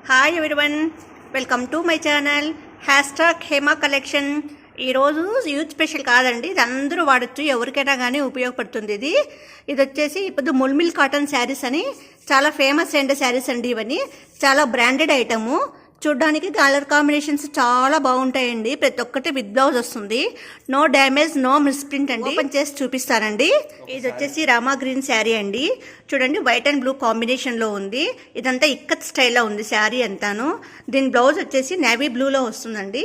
Hi everyone, welcome to my channel #Hema collection. ఈరోజు youth special కాదండి, ఇది అందరూ వాడచ్చు, ఎవరికైనా కానీ ఉపయోగపడుతుంది. ఇది వచ్చేసి ఇప్పుడు ముల్మిల్ కాటన్ శారీస్ అని చాలా ఫేమస్ అండ్ శారీస్ అండి. ఇవన్నీ చాలా బ్రాండెడ్ ఐటము. చూడ్డానికి కలర్ కాంబినేషన్స్ చాలా బాగుంటాయండి. ప్రతి ఒక్కటి విత్ బ్లౌజ్ వస్తుంది. నో డ్యామేజ్, నో మిస్ప్రింట్ అండి. ఓపెన్ చేసి చూపిస్తానండి. ఇది వచ్చేసి రామా గ్రీన్ శారీ అండి. చూడండి, వైట్ అండ్ బ్లూ కాంబినేషన్లో ఉంది. ఇదంతా ఇక్కత్ స్టైల్లో ఉంది శారీ అంతాను. దీని బ్లౌజ్ వచ్చేసి నేవీ బ్లూలో వస్తుందండి.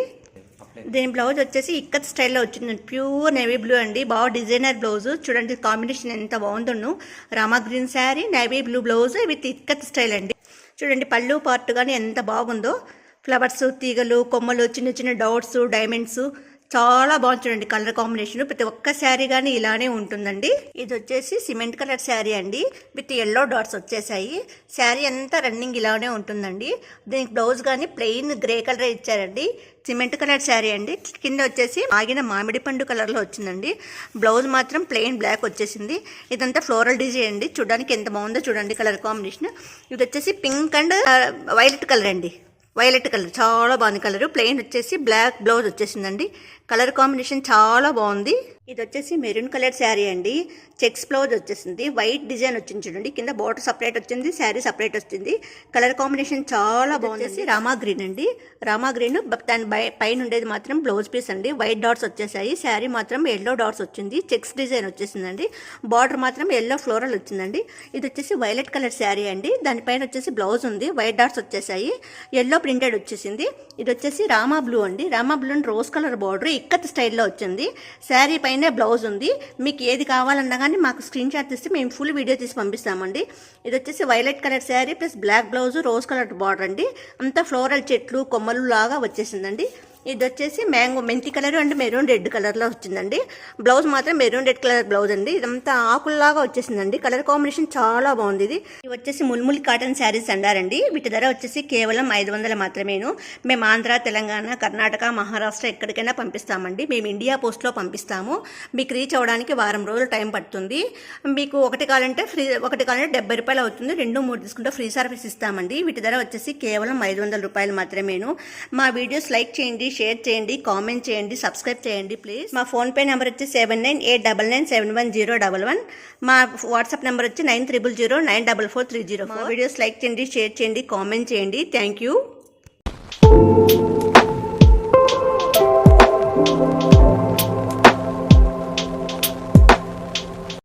దీని బ్లౌజ్ వచ్చేసి ఇక్కత్ స్టైల్లో వచ్చింది, ప్యూర్ నేవీ బ్లూ అండి. బాగా డిజైనర్ బ్లౌజ్. చూడండి కాంబినేషన్ ఎంత బాగుందో. Rama green sari, navy blue blouse with ikat style అండి. చూడండి పళ్ళు పార్ట్ కానీ ఎంత బాగుందో. ఫ్లవర్స్, తీగలు, కొమ్మలు, చిన్న చిన్న డాట్స్, డైమండ్స్ చాలా బాగుంది. చూడండి కలర్ కాంబినేషన్ ప్రతి ఒక్క శారీ కానీ ఇలానే ఉంటుందండి. ఇది వచ్చేసి సిమెంట్ కలర్ శారీ అండి, విత్ ఎల్లో డాట్స్ వచ్చేసాయి. శారీ అంతా రన్నింగ్ ఇలానే ఉంటుందండి. దీనికి బ్లౌజ్ కానీ ప్లెయిన్ గ్రే కలర్ ఇచ్చారండి. సిమెంట్ కలర్ శారీ అండి. కింద వచ్చేసి ఆగిన మామిడి పండు కలర్లో వచ్చిందండి. బ్లౌజ్ మాత్రం ప్లెయిన్ బ్లాక్ వచ్చేసింది. ఇదంతా ఫ్లోరల్ డిజైన్ అండి. చూడడానికి ఎంత బాగుందో చూడండి కలర్ కాంబినేషన్. ఇది వచ్చేసి పింక్ అండ్ వైలెట్ కలర్ అండి. వైలెట్ కలర్ చాలా బాగుంది. కలర్ ప్లెయిన్ వచ్చేసి బ్లాక్ బ్లౌజ్ వచ్చేసిందండి. కలర్ కాంబినేషన్ చాలా బాగుంది. ఇది వచ్చేసి మెరూన్ కలర్ శారీ అండి. చెక్స్ బ్లౌజ్ వచ్చేసింది. వైట్ డిజైన్ వచ్చింది చూడండి. కింద బార్డర్ సపరేట్ వచ్చింది, శారీ సపరేట్ వచ్చింది. కలర్ కాంబినేషన్ చాలా బాగుంది. రామా గ్రీన్ అండి. రామా గ్రీన్ దాని పైన ఉండేది మాత్రం బ్లౌజ్ పీస్ అండి. వైట్ డాట్స్ వచ్చేసాయి. శారీ మాత్రం ఎల్లో డాట్స్ వచ్చింది. చెక్స్ డిజైన్ వచ్చేసిందండి. బార్డర్ మాత్రం ఎల్లో ఫ్లోరల్ వచ్చిందండి. ఇది వచ్చేసి వైలెట్ కలర్ శారీ అండి. దానిపైన వచ్చేసి బ్లౌజ్ ఉంది. వైట్ డాట్స్ వచ్చేసాయి. ఎల్లో ప్రింటెడ్ వచ్చేసింది. ఇది వచ్చేసి రామా బ్లూ అండి. Rama blue and rose colour border ikat స్టైల్లో వచ్చింది. శారీ పైన బ్లౌజ్ ఉంది. మీకు ఏది కావాలన్నా కానీ మాకు స్క్రీన్ షాట్ తీస్తే మేము ఫుల్ వీడియో తీసి పంపిస్తామండి. ఇది వచ్చేసి violet colour sari plus black blouse, rose colour border అండి. అంతా ఫ్లోరల్ చెట్లు, కొమ్మలు లాగా వచ్చేసిందండి. ఇది వచ్చేసి మ్యాంగో మెంతి కలర్ అండ్ మెరూన్ రెడ్ కలర్లో వచ్చిందండి. బ్లౌజ్ మాత్రం మెరూన్ రెడ్ కలర్ బ్లౌజ్ అండి. ఇదంతా ఆకుల్లాగా వచ్చేసిందండి. కలర్ కాంబినేషన్ చాలా బాగుంది. ఇది వచ్చేసి ముల్ముల్ కాటన్ శారీస్ అంటారండి. వీటి ధర వచ్చేసి కేవలం 500 మాత్రమేను. మేము ఆంధ్ర, తెలంగాణ, కర్ణాటక, మహారాష్ట్ర ఎక్కడికైనా పంపిస్తామండి. మేము ఇండియా పోస్ట్లో పంపిస్తాము. మీకు రీచ్ అవ్వడానికి వారం రోజులు టైం పడుతుంది. మీకు ఒకటి కావాలంటే 70 రూపాయలు అవుతుంది. 2-3 తీసుకుంటే ఫ్రీ సర్వీస్ ఇస్తామండి. వీటి ధర వచ్చేసి కేవలం 500 రూపాయలు మాత్రమేను. మా వీడియోస్ లైక్ చేయండి, షేర్ చేయండి, కామెంట్ చేయండి, సబ్స్క్రైబ్ చేయండి ప్లీజ్. మా ఫోన్పే నెంబర్ వచ్చి 7998997111. మా వాట్సాప్ నెంబర్ వచ్చి 9300944304. మా వీడియోస్ లైక్ చేయండి, షేర్ చేయండి, కామెంట్ చేయండి. Thank you.